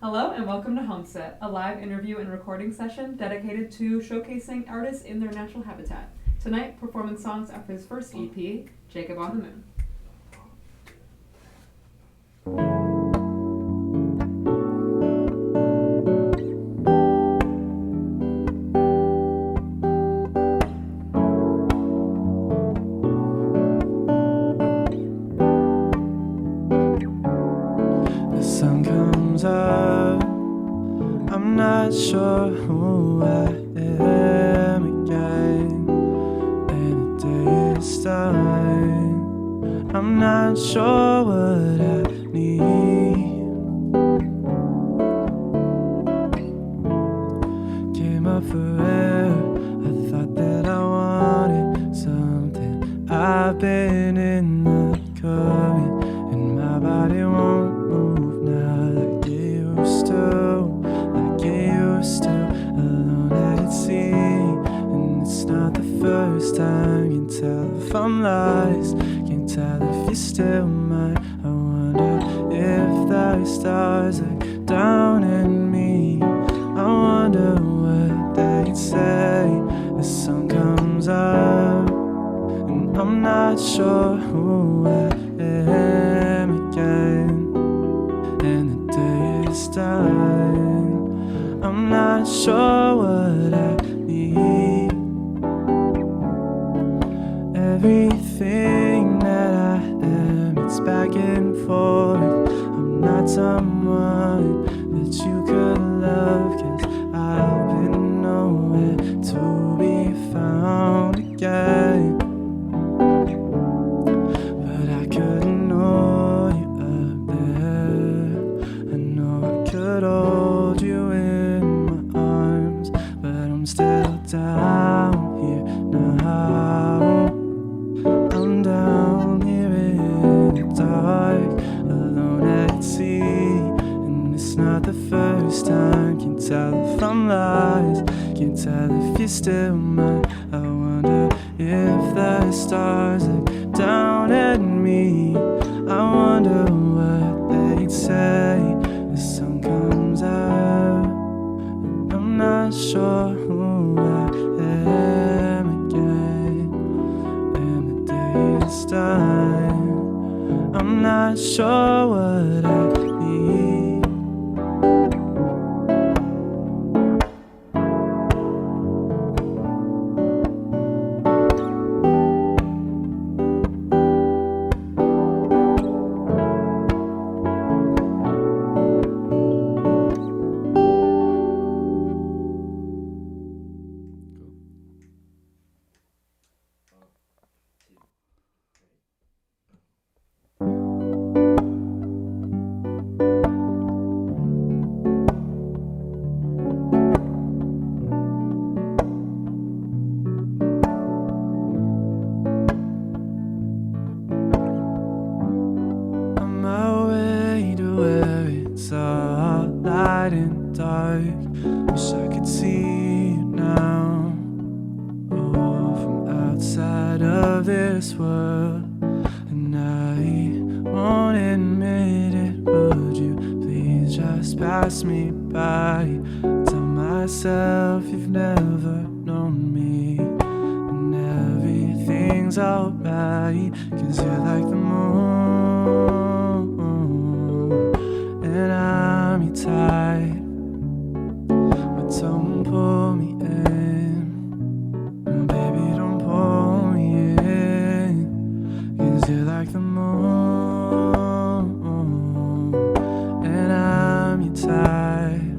Hello and welcome to Homeset, a live interview and recording session dedicated to showcasing artists in their natural habitat. Tonight, performing songs off his first EP, Jacob on the Moon. The sun comes up, I'm not sure who I am again. And the day is done, I'm not sure what I need. Came up for air, I thought that I wanted something. I've been in the current, and my body won't move now like it used to, like it used to. Alone at sea, and it's not the first time. Can't tell if I'm lost, can't tell if you're still mine. I wonder if the stars look down at me. I wonder what they'd say. The sun comes up, and I'm not sure who I am again. And the day is done, I'm not sure what I need. Everything that I am, it's back and forth. I'm not someone that you could love, 'cause I've been nowhere to be found again. But I couldn't know you up there. I know I could hold you in my arms, but I'm still down here now. I'm down here in the dark, alone at sea, and it's not the first time. Can't tell if I'm lost, can't tell if you're still mine. I wonder if the stars look down at me. I wonder what they'd say. The sun comes out, and I'm not sure who I am again. And the day is done, I'm not sure what I need. On my way to where it's all light and dark. Wish I could see you now. Oh, from outside of this world. And I won't admit it. Would you please just pass me by? Tell myself you've never known me, and everything's alright. 'Cause you're like the moon, and I'm your tide. But don't pull me in, no, baby, don't pull me in. 'Cause you're like the moon, and I'm your tide.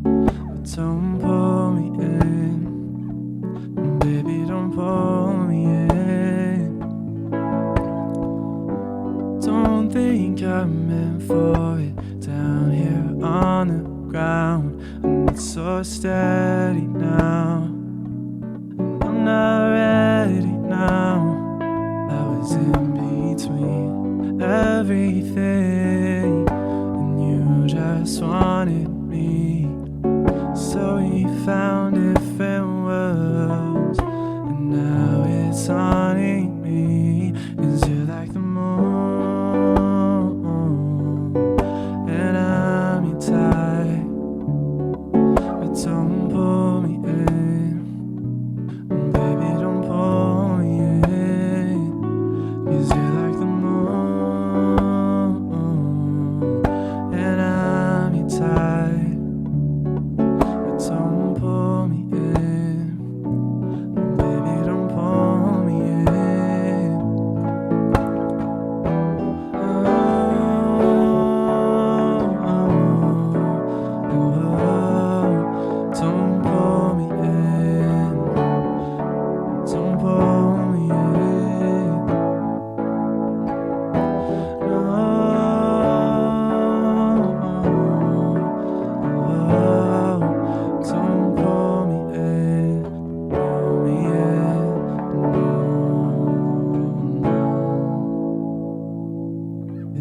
But don't pull me in, no, baby, don't pull me in. Don't think I'm meant for it down here on the ground. And it's so steady now, and I'm not ready now. I was in between everything, and you just wanted me. So we found different worlds, and now it's haunting me. 'Cause you're like the moon, and I'm your tide.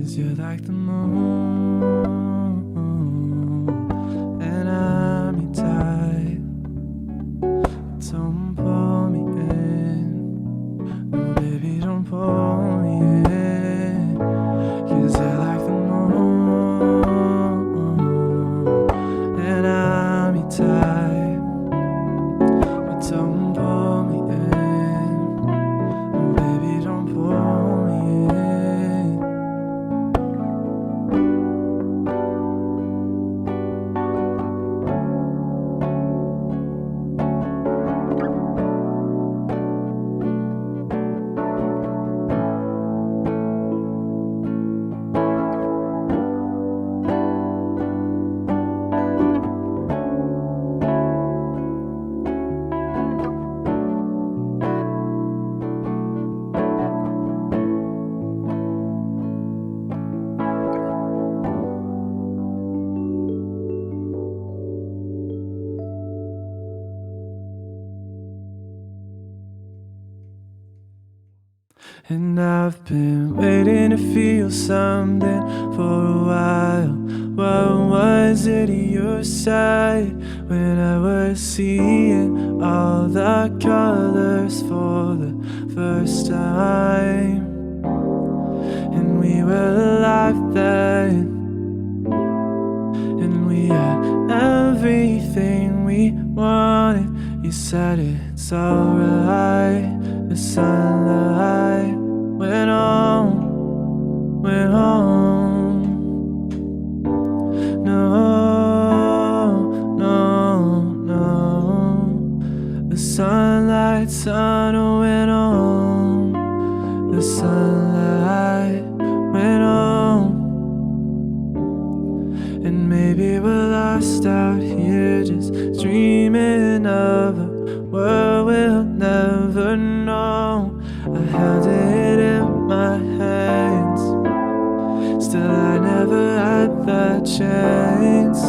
'cause you're like the moon, and I'm your type. Don't pull me in, no baby, don't pull me in, 'cause you're like the moon, and I'm your type. But don't pull me in, no baby, don't pull me in. And I've been waiting to feel something for a while. What was it you said when I was seeing all the colors for the first time? And we were alive then, and we had everything we wanted. You said it's alright. The sunlight went on, went on. No, no, no. The sunlight went on. The sunlight went on. And maybe we're lost out here, just dreaming of a world we'll never know. I held it in my hands, still I never had the chance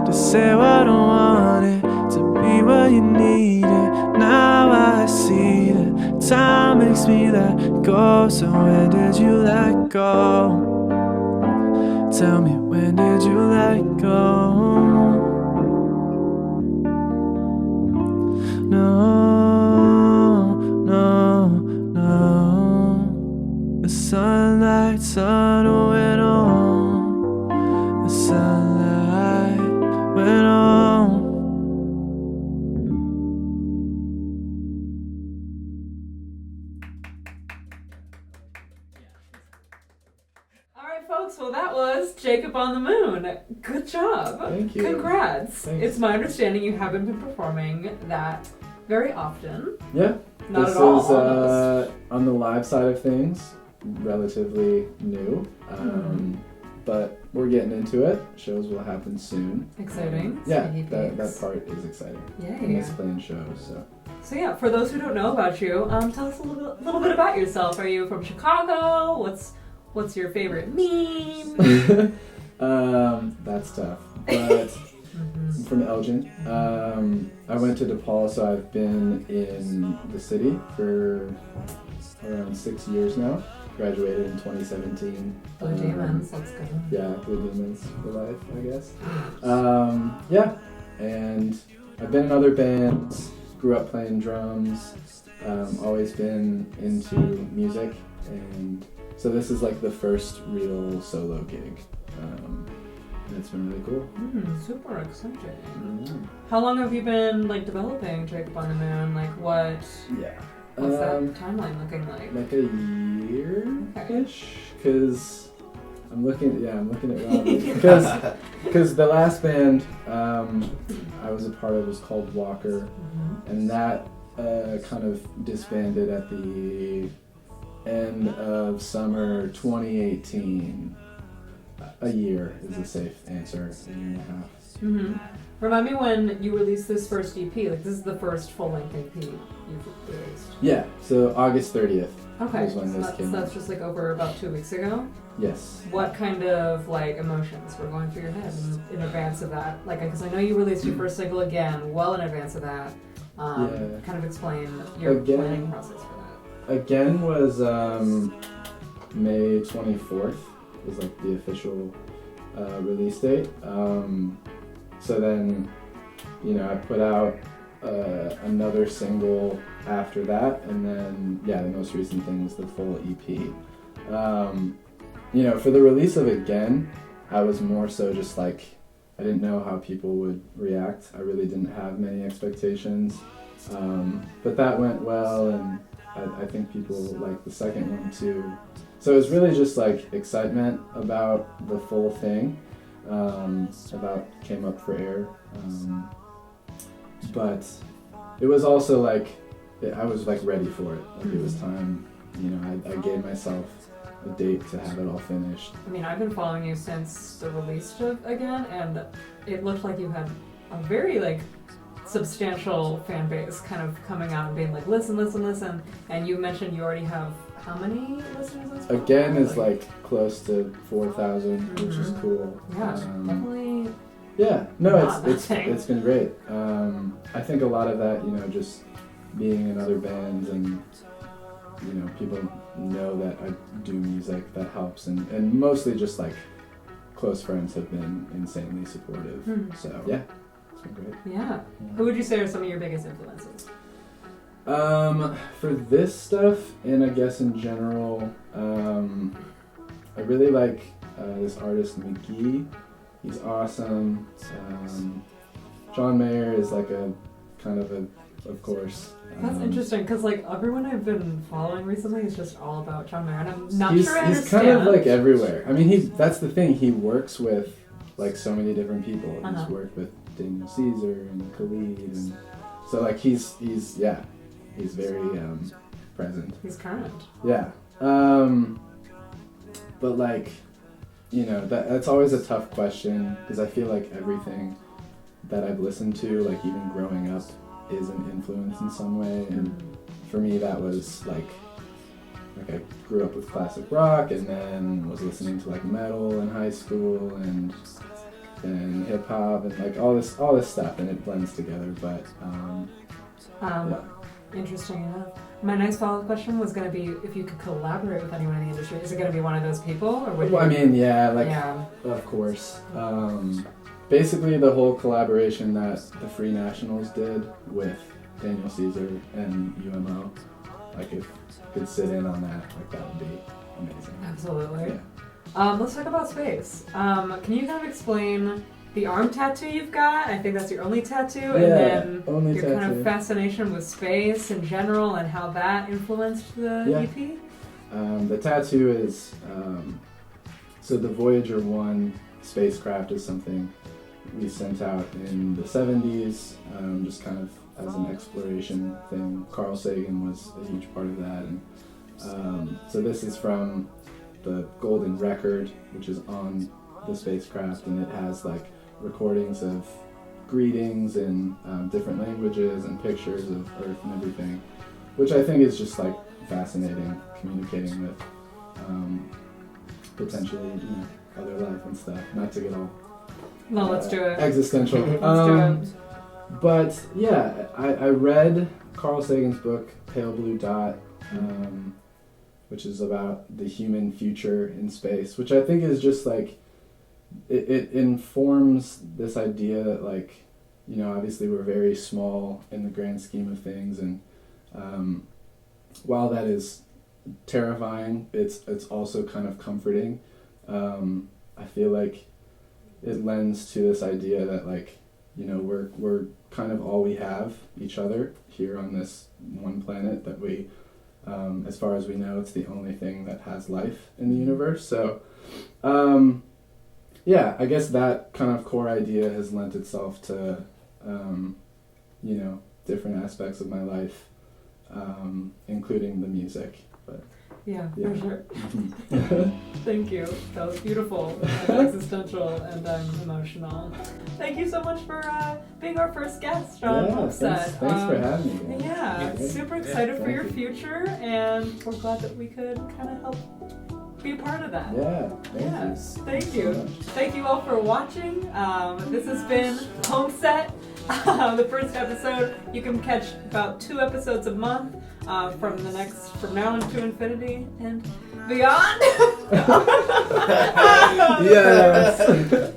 to say what I wanted, to be what you needed. Now I see that time makes me let go. So when did you let go? Tell me, when did you let go? No, no, no. The sunlight went on. The sunlight went on. Alright folks, well that was Jacob on the Moon. Good job. Thank you. Congrats. Thanks. It's my understanding you haven't been performing that very often. Yeah. Not this at all. is on the live side of things, relatively new, but we're getting into it. Shows will happen soon. Exciting. Yeah, Sneaky that peeks. part is exciting. I Yay. miss playing shows. So yeah, for those who don't know about you, tell us a little bit about yourself. Are you from Chicago? What's your favorite meme? That's tough, but I'm from Elgin. I went to DePaul, so I've been in the city for around 6 years now. Graduated in 2017. Blue Demons, let's go. Yeah, Blue Demons for life, I guess. Yeah, and I've been in other bands, grew up playing drums, always been into music, and so this is like the first real solo gig. And it's been really cool. Super exciting. How long have you been developing Jacob on the Moon? What's that timeline looking like? Like a year-ish, because I'm looking at Robbie. Because the last band I was a part of was called Walker, and that kind of disbanded at the end of summer 2018. A year is a safe answer, a year and a half. Remind me when you released this first EP. This is the first full-length EP you've released. Yeah, so August 30th Okay, was when this came out. that's just over about 2 weeks ago? Yes. What kind of emotions were going through your head in advance of that? Because I know you released your first single again well in advance of that. Kind of explain your planning process for that. Again was May 24th was like the official release date. So then, you know, I put out another single after that, and then the most recent thing was the full EP. You know, for the release of Again, I was more so just like, I didn't know how people would react. I really didn't have many expectations, but that went well, and I think people liked the second one too. So it was really just like excitement about the full thing, about Came Up for Air. But it was also like, I was like ready for it. Like it was time, you know, I gave myself a date to have it all finished. I mean, I've been following you since the release of Again, and it looked like you had a very like substantial fan base kind of coming out and being like, listen, and you mentioned you already have how many listeners on Spotify? Again is like close to 4,000, which is cool. Yeah, definitely. Yeah, no, nothing. it's been great. I think a lot of that, you know, just being in other bands and, you know, people know that I do music, that helps, and mostly just like close friends have been insanely supportive. So yeah, it's been great. Yeah. Who would you say are some of your biggest influences? For this stuff, and I guess in general, I really like this artist McGee. He's awesome. John Mayer is like a kind of course. That's interesting, because like everyone I've been following recently is just all about John Mayer, and I'm not sure I He's understand. kind of like everywhere. I mean, that's the thing. He works with like so many different people. He's worked with Daniel Caesar and Khalid, and so like he's very present. He's current. Yeah. But like, you know, that's always a tough question, because I feel like everything that I've listened to, like even growing up, is an influence in some way. And for me, that was like I grew up with classic rock, and then was listening to like metal in high school, and hip hop, and like all this stuff, and it blends together. But interesting enough. My next follow-up question was going to be if you could collaborate with anyone in the industry. Is it going to be one of those people, or would well, you? I mean, of course. Basically, the whole collaboration that the Free Nationals did with Daniel Caesar and UMO, like if you could sit in on that, like that would be amazing. Absolutely. Yeah. Let's talk about space. Can you kind of explain the arm tattoo you've got? I think that's your only tattoo, and then your kind of fascination with space in general and how that influenced the EP? The tattoo is, so the Voyager 1 spacecraft is something we sent out in the 70s, just kind of as an exploration thing. Carl Sagan was a huge part of that, and so this is from the Golden Record, which is on the spacecraft, and it has like recordings of greetings in different languages and pictures of Earth and everything, which I think is just like fascinating, communicating with potentially, you know, other life and stuff. Not to get all let's do it. Existential. Let's do it. But yeah, I read Carl Sagan's book Pale Blue Dot, which is about the human future in space, which I think is just like it informs this idea that, like, you know, obviously we're very small in the grand scheme of things, and while that is terrifying, it's also kind of comforting. I feel like it lends to this idea that, like, you know, we're kind of all we have, each other, here on this one planet that we, as far as we know, it's the only thing that has life in the universe. So, yeah, I guess that kind of core idea has lent itself to, you know, different aspects of my life, including the music. But yeah, for sure. Thank you. That was beautiful and existential, and I'm emotional. Thank you so much for being our first guest on Homeset. Thanks for having me. Yeah, super excited for your future, and we're glad that we could kind of help be a part of that. Yeah, thank you. Thank you all for watching. This has been Homeset, the first episode. You can catch about 2 episodes a month from now into infinity and beyond. Yes.